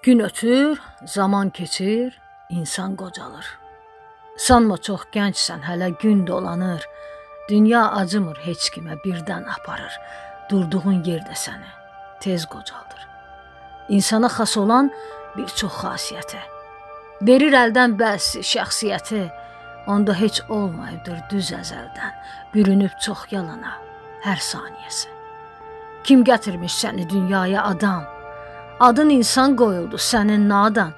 Gün ötür, zaman keçir, insan qocalır. Sanma çox gəncsən, hələ gün dolanır. Dünya acımır heç kimə birdən aparır. Durduğun yerdə səni tez qocaldır. İnsana xas olan bir çox xasiyyəti, verir əldən bəzi şəxsiyyəti, onda heç olmayıbdır düz əzəldən, bürünüb çox yalana hər saniyəsi. Kim gətirmiş səni dünyaya adam? Adın insan qoyuldu sənin nadan.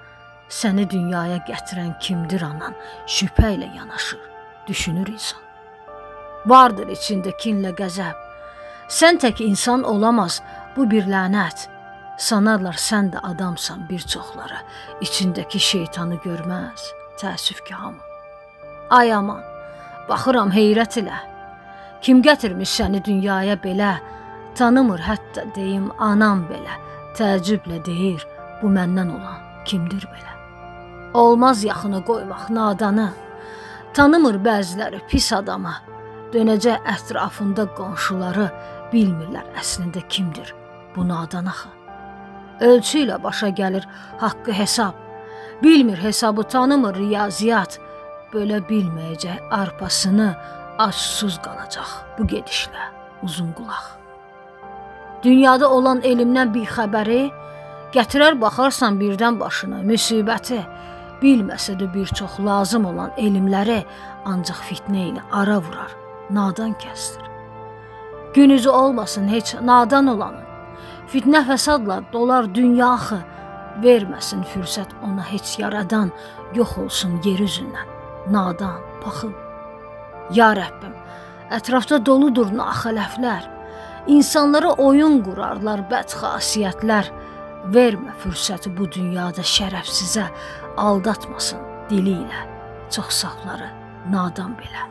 Səni dünyaya gətirən kimdir anan? Şübhə ilə yanaşır, düşünür insan. Vardır içində kinlə qəzəb. Sən tək insan olamaz, bu bir lənət. Sanarlar sən də adamsan bir çoxları. İçindəki şeytanı görməz, təəssüf ki hamı. Ay aman, baxıram heyrət ilə. Kim gətirmiş səni dünyaya belə? Tanımır hətta deyim anam belə. Təəccüblə deyir, bu məndən olan kimdir belə? Olmaz yaxına qoymaq nadanı. Tanımır bəziləri pis adamı. Dönəcək ətrafında qonşuları, bilmirlər əslində kimdir bu nadan axı. Ölçü ilə başa gəlir haqqı hesab. Bilmir hesabı, tanımır riyaziyyat. Bölə bilməyəcək arpasını, aç-susuz qalacaq bu gedişlə uzun qulaq. Dünyada olan elmdən bir xəbəri, gətirər baxarsan birdən başına müsibəti. Bilməsə də bir çox lazım olan elmləri, ancaq fitnə ilə ara vurar, nadan kəsdir. Gün üzü olmasın heç nadan olanın. Fitnə fəsadla dolar dünya axı, verməsin fürsət ona heç yaradan, yox olsun yer üzündən, nadan, paxıl. Ya Rəbbim, ətrafda doludur naxələflər. İnsanlara oyun qurarlar bədxasiyyətlər. Vermə fürsəti bu dünyada şərəfsizə, aldatmasın dili ilə çox safları nadan belə.